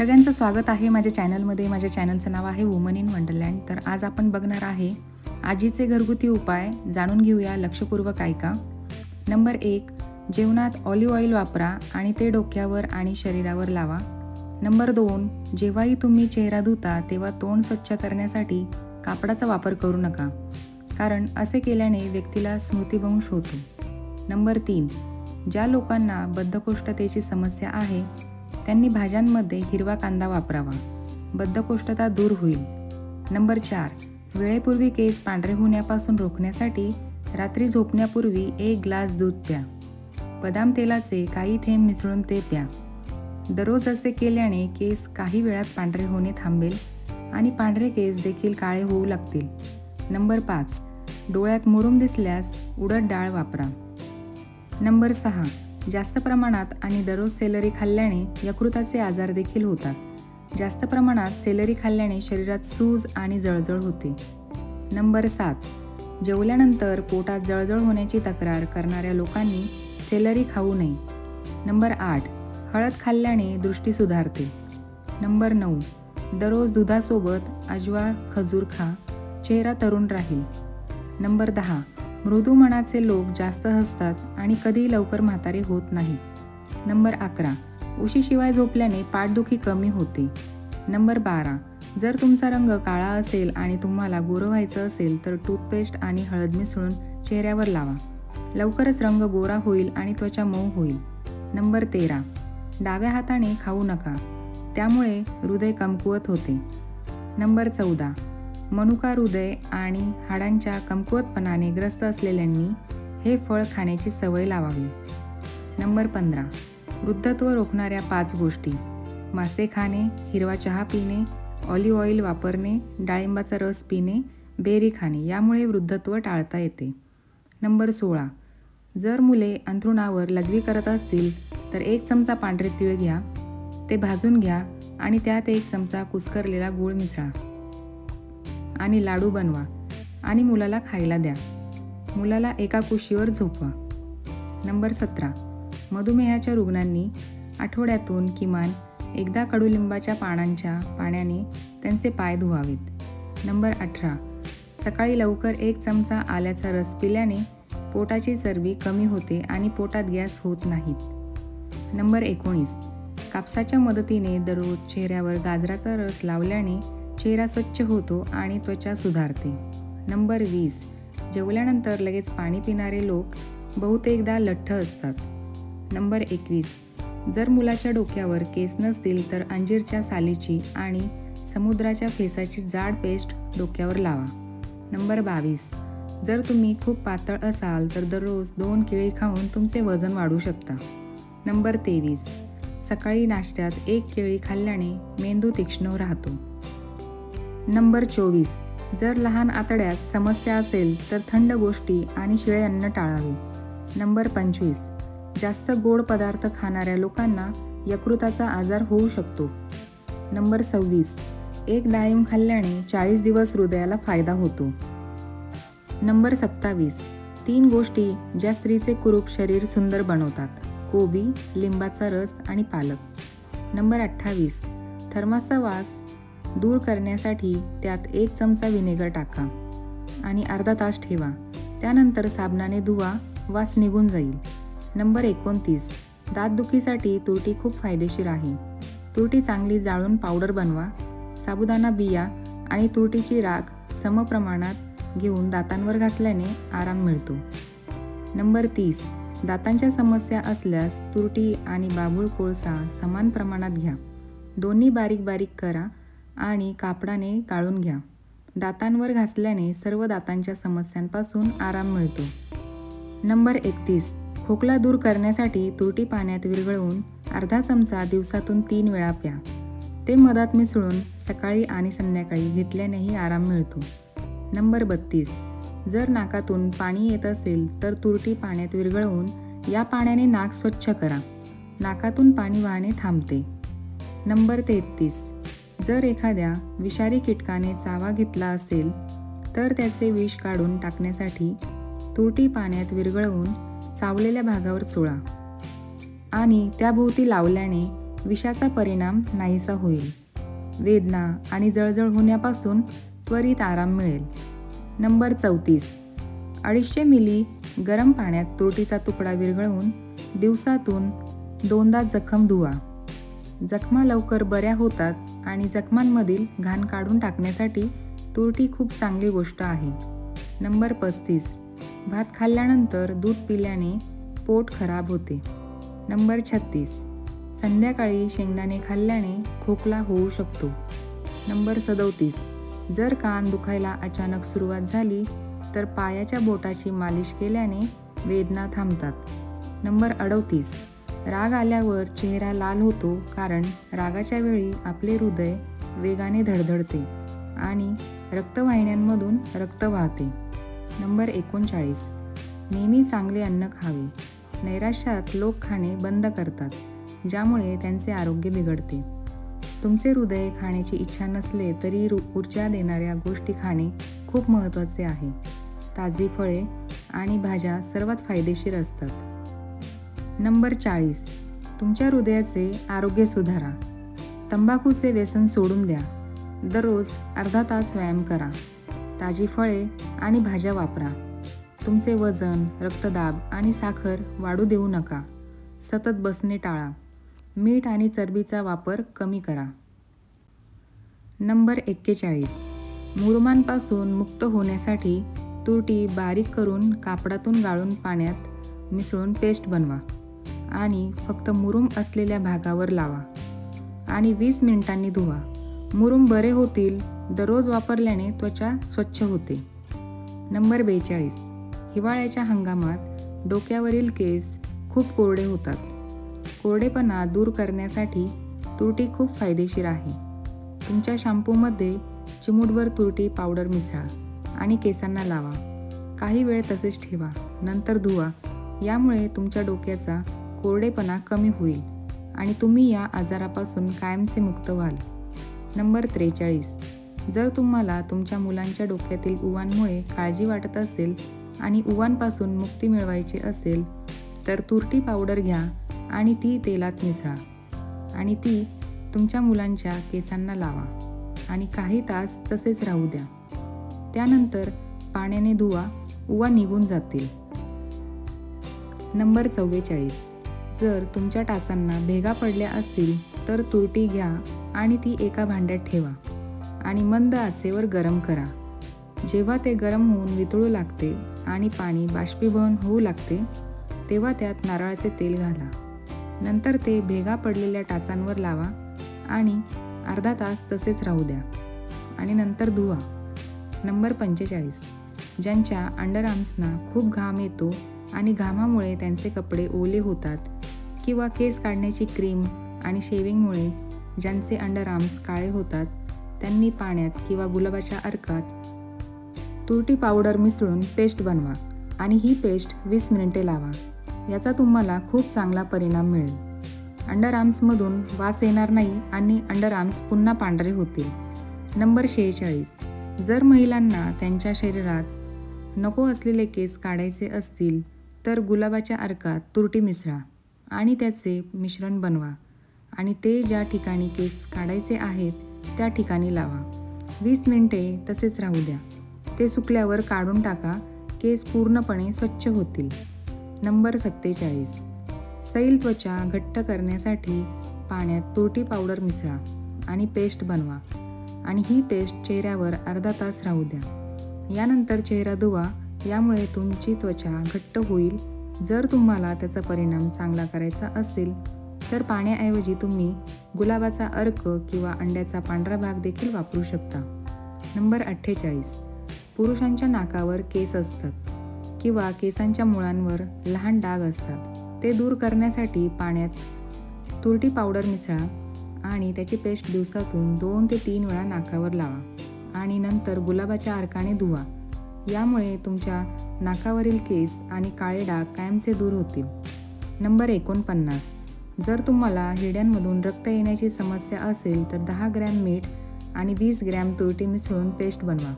सगळ्यांचं स्वागत आहे माझ्या चॅनलमध्ये. माझ्या चॅनलचं नाव आहे वुमन इन वंडरलँड. तर आज आपण बघणार आहे आजीचे घरगुती उपाय. जाणून घेऊया लक्षपूर्वक ऐका. नंबर 1, जेवणात ऑलिव्ह ऑइल वापरा आणि ते डोक्यावर आणि शरीरावर लावा. नंबर 2, जेव्हाही तुम्ही चेहरा धुता तेव्हा तोंड स्वच्छ करण्यासाठी कापडाचा वापर करू नका, कारण असे केल्याने व्यक्तीला स्मृतिभ्रंश होतो. नंबर 3, ज्या लोकांना बद्धकोष्ठतेची समस्या आहे त्यांनी भाज्यांमध्ये हिरवा कांदा वापरावा, बद्धकोष्ठता दूर होईल. नंबर 4, वेळेपूर्वी केस पांढरे होण्यापासून रोखण्यासाठी रात्री झोपण्यापूर्वी 1 ग्लास दूध प्या. बदाम तेलाचे काही थेंब मिसळून ते प्या. दररोज असे केल्याने केस काही वेळात पांढरे होणे थांबेल आणि पांढरे केस देखील काळे होऊ लागतील. नंबर 5, डोळ्यात मुरूम दिसल्यास उडद डाळ वापरा. नंबर 6, जास्त प्रमाणात आणि दररोज सेलरी खाल्ल्याने यकृताचे आजार देखील होतात. जास्त प्रमाणात सेलरी खाल्ल्याने शरीरात सूज आणि जळजळ होते. नंबर 7, जेवल्यानंतर पोटात जळजळ होण्याची तक्रार करणाऱ्या लोकांनी सेलरी खाऊ नये. नंबर 8, हळद खाल्ल्याने दृष्टी सुधारते. नंबर 9, दररोज दुधासोबत अजवा खजूर खा, चेहरा तरुण राहील. नंबर 10, मृदू मनाचे लोक जास्त हसतात आणि कधी लवकर म्हातारे होत नाहीत. नंबर 11, उशीशिवाय झोपल्याने पाठदुखी कमी होते. नंबर 12, जर तुमचा रंग काळा असेल आणि तुम्हाला गोरं व्हायचं असेल तर टूथपेस्ट आणि हळद मिसळून चेहऱ्यावर लावा. लवकरच रंग गोरा होईल आणि त्वचा मऊ होईल. नंबर 13, डाव्या हाताने खाऊ नका, त्यामुळे हृदय कमकुवत होते. नंबर 14, मनुका हृदय आणि हाडांच्या कमकुवतपणाने ग्रस्त असलेल्यांनी हे फळ खाण्याची सवय लावावी. नंबर 15, वृद्धत्व रोखणाऱ्या 5 गोष्टी: मासे खाणे, हिरवा चहा पिणे, ऑलिव्ह ऑइल वापरणे, डाळिंबाचा रस पिणे, बेरी खाणे. यामुळे वृद्धत्व टाळता येते. नंबर 16, जर मुले अंथरुणावर लघवी करत असतील तर 1 चमचा पांढरे तीळ घ्या, ते भाजून घ्या आणि त्यात 1 चमचा कुस्करलेला गूळ मिसळा आणि लाडू बनवा आणि मुलाला खायला द्या. मुलाला एका कुशीवर झोपवा. नंबर 17, मधुमेहाच्या रुग्णांनी आठवड्यातून किमान एकदा कडुलिंबाच्या पानांच्या पाण्याने त्यांचे पाय धुवावेत. नंबर 18, सकाळी लवकर 1 चमचा आल्याचा रस पिल्याने पोटाची चरबी कमी होते आणि पोटात गॅस होत नाहीत. नंबर 19, कापसाच्या मदतीने दररोज चेहऱ्यावर गाजराचा रस लावल्याने चेहरा स्वच्छ होतो आणि त्वचा सुधारते. नंबर 20, जेवल्यानंतर लगेच पाणी पिणारे लोक बहुतेकदा लठ्ठ असतात. नंबर 21, जर मुलाच्या डोक्यावर केस नसतील तर अंजीरच्या सालीची आणि समुद्राच्या फेसाची जाड पेस्ट डोक्यावर लावा. नंबर 22, जर तुम्ही खूप पातळ असाल तर दररोज 2 केळी खाऊन तुमचे वजन वाढू शकता. नंबर 23, सकाळी नाश्त्यात 1 केळी खाल्ल्याने मेंदू तीक्ष्ण राहतो. नंबर 24, जर लहान आतड्यात समस्या असेल तर थंड गोष्टी आणि शिळे अन्न टाळावे. नंबर 25, जास्त गोड पदार्थ खाणाऱ्या लोकांना यकृताचा आजार होऊ शकतो. नंबर 26, 1 डाळिंब खाल्ल्याने 40 दिवस हृदयाला फायदा होतो. नंबर 27, 3 गोष्टी ज्या स्त्रीचे कुरूप शरीर सुंदर बनवतात: कोबी, लिंबाचा रस आणि पालक. नंबर 28, थर्मासचा वास दूर करण्यासाठी त्यात 1 चमचा व्हिनेगर टाका आणि अर्धा तास ठेवा. त्यानंतर साबणाने धुवा, वास निघून जाईल. नंबर 29, दातदुखीसाठी तुरटी खूप फायदेशीर आहे. तुरटी चांगली जाळून पावडर बनवा. साबुदाणा बिया आणि तुरटीची राख समप्रमाणात घेऊन दातांवर घासल्याने आराम मिळतो. नंबर 30, दातांच्या समस्या असल्यास तुरटी आणि बाभूळ कोळसा समान प्रमाणात घ्या. दोन्ही बारीक बारीक करा आणि कापडाने गाळून घ्या. दातांवर घासल्याने सर्व दातांच्या समस्यांपासून आराम मिळतो. नंबर 31, खोकला दूर करण्यासाठी तुरटी पाण्यात विरघळवून अर्धा चमचा दिवसातून 3 वेळा प्या. ते मधात मिसळून सकाळी आणि संध्याकाळी घेतल्यानेही आराम मिळतो. नंबर 32, जर नाकातून पाणी येत असेल तर तुरटी पाण्यात विरघळवून या पाण्याने नाक स्वच्छ करा. नाकातून पाणी वाहणे थांबते. नंबर 33, जर एखाद्या विषारी कीटकाने चावा घेतला असेल तर त्याचे विष काढून टाकण्यासाठी तुरटी पाण्यात विरघळवून चावलेल्या भागावर चोळा आणि त्याभोवती लावल्याने विषाचा परिणाम नाहीसा होईल. वेदना आणि जळजळ होण्यापासून त्वरित आराम मिळेल. नंबर 34. 250 मिली गरम पाण्यात तुरटीचा तुकडा विरघळवून दिवसातून 2दा जखम धुवा. जखमा लवकर बऱ्या होतात आणि जखमांमधील घाण काढून टाकण्यासाठी तुरटी खूप चांगली गोष्ट आहे. नंबर 35. भात खाल्ल्यानंतर दूध पिल्याने पोट खराब होते. नंबर 36. संध्याकाळी शेंगदाणे खाल्ल्याने खोकला होऊ शकतो. नंबर 37. जर कान दुखायला अचानक सुरुवात झाली तर पायाच्या बोटाची मालिश केल्याने वेदना थांबतात. नंबर 38. राग आल्यावर चेहरा लाल होतो कारण रागाच्या वेळी आपले हृदय वेगाने धडधडते आणि रक्तवाहिन्यांमधून रक्त वाहते. नंबर 39. नेहमी चांगले अन्न खावे. नैराश्यात लोक खाणे बंद करतात, ज्यामुळे त्यांचे आरोग्य बिघडते. तुमचे हृदय खाण्याची इच्छा नसले तरी ऊर्जा देणाऱ्या गोष्टी खाणे खूप महत्त्वाचे आहे. ताजी फळे आणि भाज्या सर्वात फायदेशीर असतात. नंबर 40. तुमच्या हृदयाचे आरोग्य सुधारा. तंबाखूचे व्यसन सोडून द्या. दररोज अर्धा तास व्यायाम करा. ताजी फळे आणि भाज्या वापरा. तुमचे वजन, रक्तदाब आणि साखर वाढू देऊ नका. सतत बसणे टाळा. मीठ आणि चरबीचा वापर कमी करा. नंबर 41. मुरुमांपासून मुक्त होण्यासाठी तुरटी बारीक करून कापडातून गाळून पाण्यात मिसळून पेस्ट बनवा आणि फक्त मुरूम असलेल्या भागावर लावा आणि 20 मिनिटांनी धुवा. मुरूम बरे होतील. दररोज वापरल्याने त्वचा स्वच्छ होते. नंबर 42. हिवाळ्याच्या हंगामात डोक्यावरील केस खूप कोरडे होतात. कोरडेपणा दूर करण्यासाठी तुरटी खूप फायदेशीर आहे. तुमच्या शॅम्पूमध्ये चिमूटभर तुरटी पावडर मिसळा आणि केसांना लावा. काही वेळ तसेच ठेवा, नंतर धुवा. यामुळे तुमच्या डोक्याचा कोरडेपणा कमी होईल आणि तुम्ही या आजारापासून कायमचे मुक्त व्हाल. नंबर 43. जर तुम्हाला तुमच्या मुलांच्या डोक्यातील उवांमुळे काळजी वाटत असेल आणि उवांपासून मुक्ती मिळवायची असेल तर तुरटी पावडर घ्या आणि ती तेलात मिसळा आणि ती तुमच्या मुलांच्या केसांना लावा आणि काही तास तसेच राहू द्या. त्यानंतर पाण्याने धुवा. उवा निघून जातील. नंबर 44. जर तुमच्या टाचांना भेगा पडल्या असतील तर तुरटी घ्या आणि ती एका भांड्यात ठेवा आणि मंद आचेवर गरम करा. जेव्हा ते गरम होऊन वितळू लागते आणि पाणी बाष्पीभवन होऊ लागते तेव्हा त्यात नारळाचे तेल घाला. नंतर ते भेगा पडलेल्या टाचांवर लावा आणि अर्धा तास तसेच राहू द्या आणि नंतर धुवा. नंबर 45. ज्यांच्या अंडरआर्म्सना खूप घाम येतो आणि घामामुळे त्यांचे कपडे ओले होतात किंवा केस काढण्याची क्रीम आणि शेविंगमुळे ज्यांचे अंडरआर्म्स काळे होतात त्यांनी पाण्यात किंवा गुलाबाच्या अर्कात तुरटी पावडर मिसळून पेस्ट बनवा आणि ही पेस्ट 20 मिनिटे लावा. याचा तुम्हाला खूप चांगला परिणाम मिळेल. अंडरआर्म्समधून वास येणार नाही आणि अंडरआर्म्स पुन्हा पांढरे होतील. नंबर 46. जर महिलांना त्यांच्या शरीरात नको असलेले केस काढायचे असतील तर गुलाबाच्या अर्कात तुरटी मिसळा आणि त्याचे मिश्रण बनवा आणि ते ज्या ठिकाणी केस काढायचे आहेत त्या ठिकाणी लावा. 20 मिनिटे तसेच राहू द्या. ते सुकल्यावर काढून टाका. केस पूर्णपणे स्वच्छ होतील. नंबर 47. सैल त्वचा घट्ट करण्यासाठी पाण्यात तुरटी पावडर मिसळा आणि पेस्ट बनवा आणि ही पेस्ट चेहऱ्यावर अर्धा तास राहू द्या. यानंतर चेहरा धुवा. यामुळे तुमची त्वचा घट्ट होईल. जर तुम्हाला त्याचा परिणाम चांगला करायचा असेल तर पाण्याऐवजी तुम्ही गुलाबाचा अर्क किंवा अंड्याचा पांढरा भाग देखील वापरू शकता. नंबर 48. पुरुषांच्या नाकावर केस असतात किंवा केसांच्या मुळांवर लहान डाग असतात. ते दूर करण्यासाठी पाण्यात तुरटी पावडर मिसळा आणि त्याची पेस्ट दिवसातून 2 ते 3 वेळा नाकावर लावा आणि नंतर गुलाबाच्या अर्काने धुवा. यामुळे तुमच्या नाकावरील केस आणि काळे डाग कायमचे दूर होतील. नंबर 49. जर तुम्हाला हिरड्यांमधून रक्त येण्याची समस्या असेल तर 10 ग्रॅम मीठ आणि 20 ग्रॅम तुरटी मिसळून पेस्ट बनवा.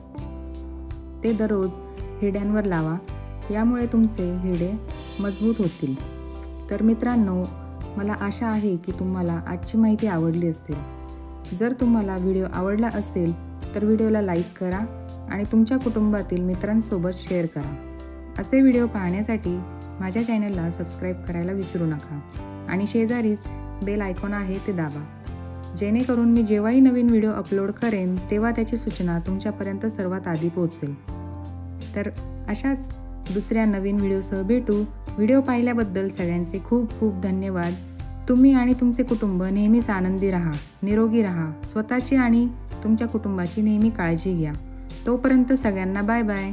ते दररोज हिरड्यांवर लावा. यामुळे तुमचे हिरडे मजबूत होतील. तर मित्रांनो, मला आशा आहे की तुम्हाला आजची माहिती आवडली असेल. जर तुम्हाला व्हिडिओ आवडला असेल तर व्हिडिओला लाईक करा आणि तुमच्या कुटुंबातील मित्रांसोबत शेअर करा. असे व्हिडिओ पाहण्यासाठी माझ्या चॅनलला सबस्क्राईब करायला विसरू नका आणि शेजारीच बेल आयकॉन आहे ते दाबा, जेणेकरून मी जेव्हाही नवीन व्हिडिओ अपलोड करेन तेव्हा त्याची सूचना तुमच्यापर्यंत सर्वात आधी पोहोचेल. तर अशाच दुसऱ्या नवीन व्हिडिओसह भेटू. व्हिडिओ पाहिल्याबद्दल सगळ्यांचे खूप खूप धन्यवाद. तुम्ही आणि तुमचे कुटुंब नेहमीच आनंदी राहा, निरोगी राहा. स्वतःची आणि तुमच्या कुटुंबाची नेहमी काळजी घ्या. तोपर्यंत सगळ्यांना बाय बाय.